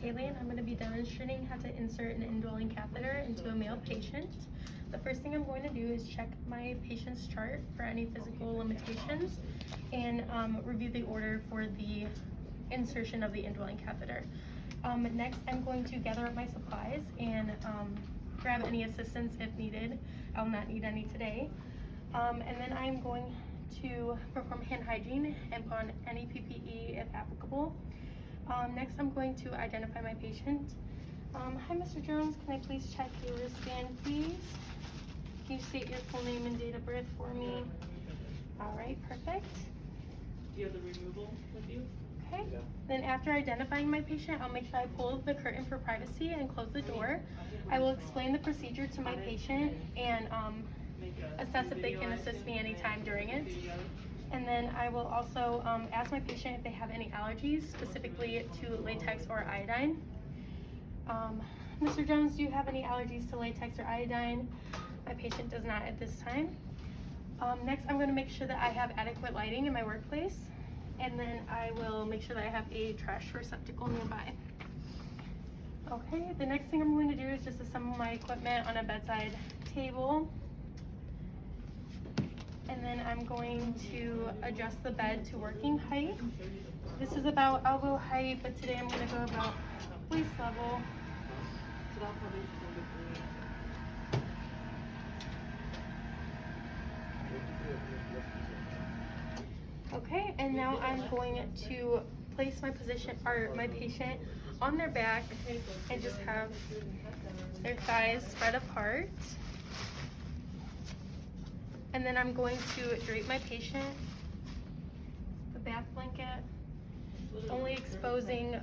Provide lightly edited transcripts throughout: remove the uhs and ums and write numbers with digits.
Haley, and I'm going to be demonstrating how to insert an indwelling catheter into a male patient. The first thing I'm going to do is check my patient's chart for any physical limitations and review the order for the insertion of the indwelling catheter. Next, I'm going to gather up my supplies and grab any assistance if needed. I'll not need any today. And then I'm going to perform hand hygiene and put on any PPE if applicable. Next, I'm going to identify my patient. Hi, Mr. Jones. Can I please check your wristband, please? Can you state your full name and date of birth for me? All right, perfect. Do you have the removal with you? Okay. Then after identifying my patient, I'll make sure I pull the curtain for privacy and close the door. I will explain the procedure to my patient and assess if they can assist me anytime during it. And then I will also ask my patient if they have any allergies, specifically to latex or iodine. Mr. Jones, do you have any allergies to latex or iodine? My patient does not at this time. Next, I'm going to make sure that I have adequate lighting in my workplace. And then I will make sure that I have a trash receptacle nearby. Okay, the next thing I'm going to do is just assemble my equipment on a bedside table. And then I'm going to adjust the bed to working height. This is about elbow height, but today I'm going to go about waist level. Okay, and now I'm going to place my patient on their back and just have their thighs spread apart. And then I'm going to drape my patient, the bath blanket, only exposing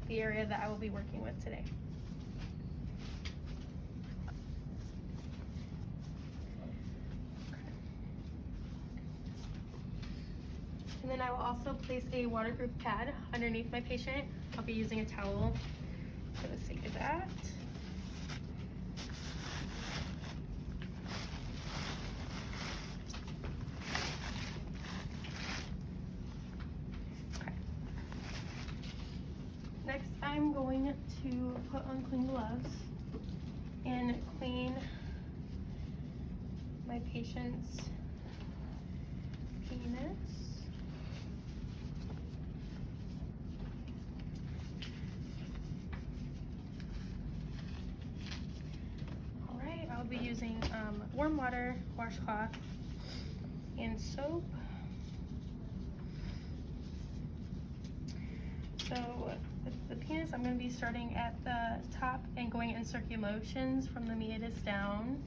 the area that I will be working with today. And then I will also place a waterproof pad underneath my patient. I'll be using a towel for the sake of that. Next, I'm going to put on clean gloves and clean my patient's penis. All right, I'll be using warm water, washcloth, and soap. So with the penis, I'm going to be starting at the top and going in circular motions from the meatus down.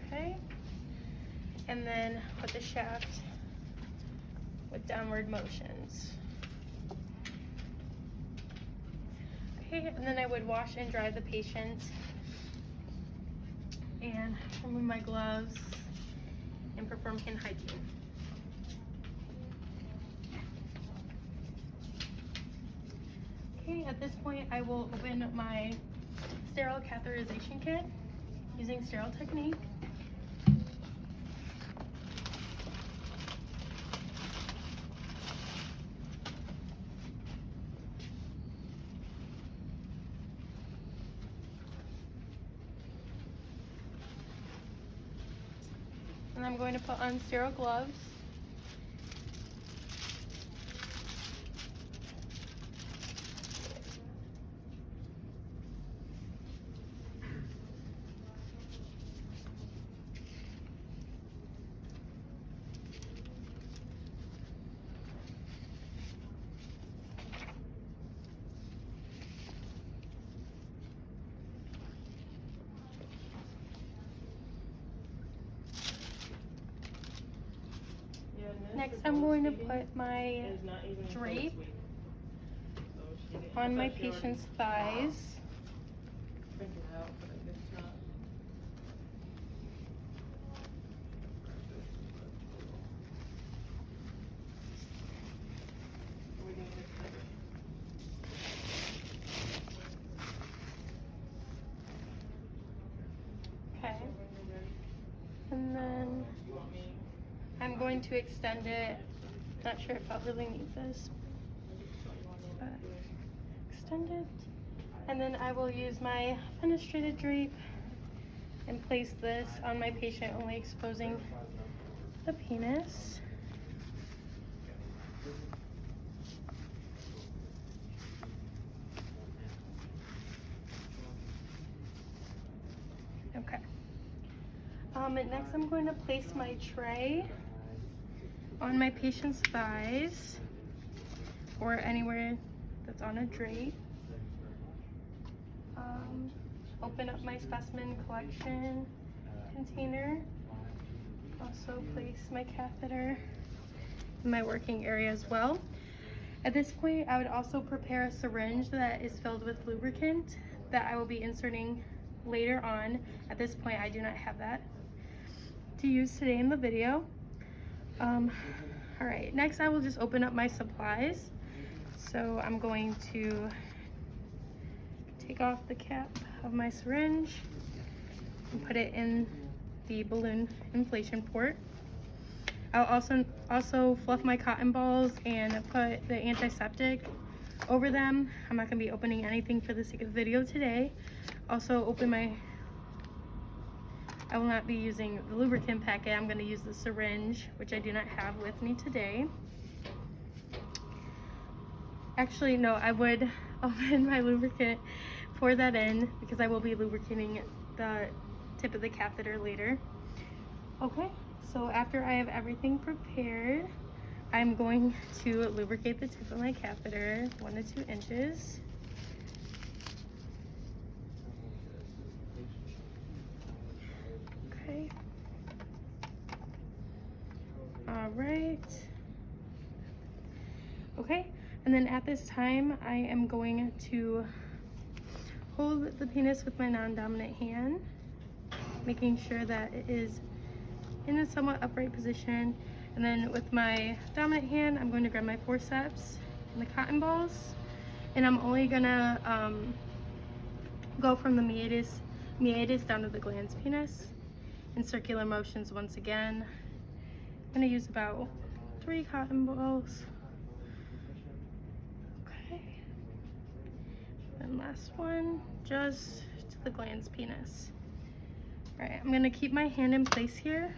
Okay. And then with the shaft with downward motions. Okay, and then I would wash and dry the patient and remove my gloves and perform hand hygiene. At this point, I will open my sterile catheterization kit using sterile technique. And I'm going to put on sterile gloves. Next, I'm going to put my drape on my patient's thighs. Okay. And then I'm going to extend it. Not sure if I'll really need this. Extend it. And then I will use my fenestrated drape and place this on my patient, only exposing the penis. Okay. Next I'm going to place my tray on my patient's thighs or anywhere that's on a drape. Open up my specimen collection container. Also place my catheter in my working area as well. At this point, I would also prepare a syringe that is filled with lubricant that I will be inserting later on. At this point, I do not have that to use today in the video. All right, next I will just open up my supplies. So I'm going to take off the cap of my syringe and put it in the balloon inflation port. I'll also fluff my cotton balls and put the antiseptic over them. I'm not gonna be opening anything for the sake of the video today. Also I will not be using the lubricant packet. I'm gonna use the syringe, which I do not have with me today. Actually, no, I would open my lubricant, pour that in, because I will be lubricating the tip of the catheter later. Okay, so after I have everything prepared, I'm going to lubricate the tip of my catheter 1 to 2 inches. Okay. All right. Okay, and then at this time, I am going to hold the penis with my non-dominant hand, making sure that it is in a somewhat upright position. And then with my dominant hand, I'm going to grab my forceps and the cotton balls. And I'm only gonna go from the meatus down to the glans penis in circular motions once again. I'm gonna use about 3 cotton balls. Okay. And last one, just to the glans penis. All right, I'm gonna keep my hand in place here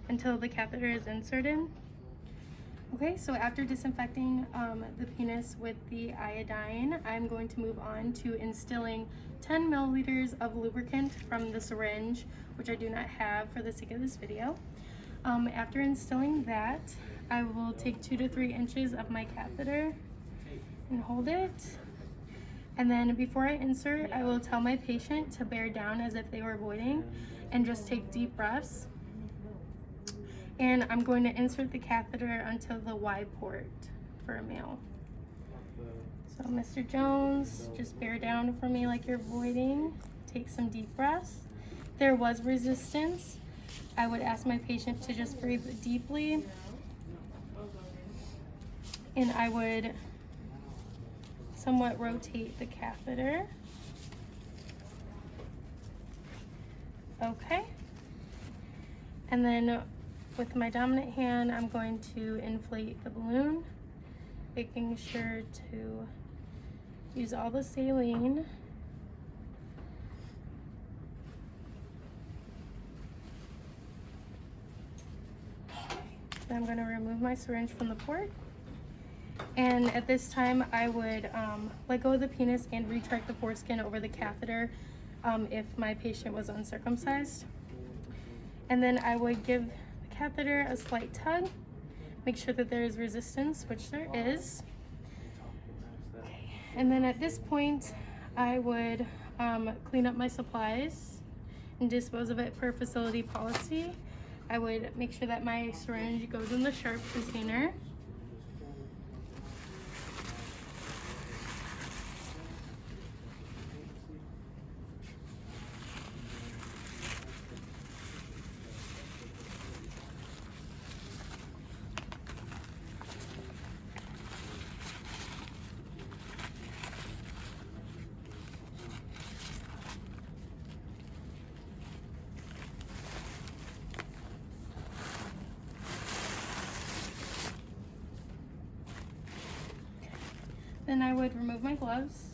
until the catheter is inserted. Okay, so after disinfecting the penis with the iodine, I'm going to move on to instilling 10 milliliters of lubricant from the syringe, which I do not have for the sake of this video. After instilling that, I will take 2 to 3 inches of my catheter and hold it. And then before I insert, I will tell my patient to bear down as if they were voiding and just take deep breaths. And I'm going to insert the catheter until the Y port for a male. So Mr. Jones, just bear down for me like you're voiding. Take some deep breaths. If there was resistance, I would ask my patient to just breathe deeply. And I would somewhat rotate the catheter. Okay. And then with my dominant hand, I'm going to inflate the balloon, making sure to use all the saline. Then I'm going to remove my syringe from the port. And at this time, I would let go of the penis and retract the foreskin over the catheter if my patient was uncircumcised. And then I would give the catheter a slight tug, make sure that there is resistance, which there is. Okay. And then at this point, I would clean up my supplies and dispose of it per facility policy. I would make sure that my syringe goes in the sharp container. Then I would remove my gloves.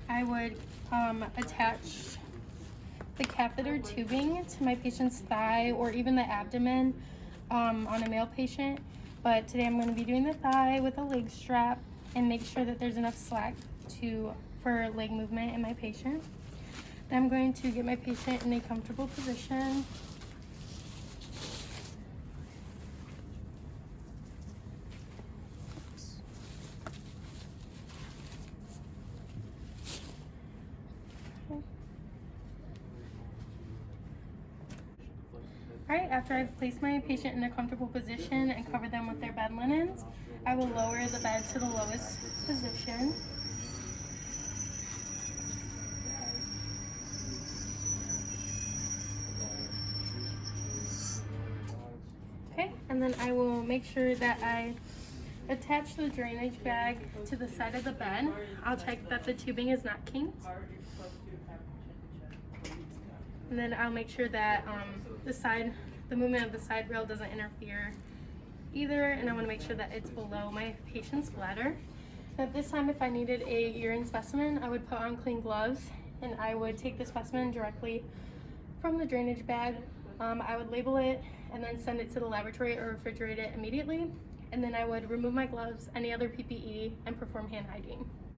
I would attach the catheter tubing to my patient's thigh or even the abdomen on a male patient. But today I'm going to be doing the thigh with a leg strap and make sure that there's enough slack for leg movement in my patient. Then I'm going to get my patient in a comfortable position. Alright, after I've placed my patient in a comfortable position and covered them with their bed linens, I will lower the bed to the lowest position. Okay, and then I will make sure that I attach the drainage bag to the side of the bed. I'll check that the tubing is not kinked. And then I'll make sure that the movement of the side rail doesn't interfere either, and I want to make sure that it's below my patient's bladder. At this time, if I needed a urine specimen, I would put on clean gloves and I would take the specimen directly from the drainage bag. I would label it and then send it to the laboratory or refrigerate it immediately. And then I would remove my gloves, any other PPE, and perform hand hygiene.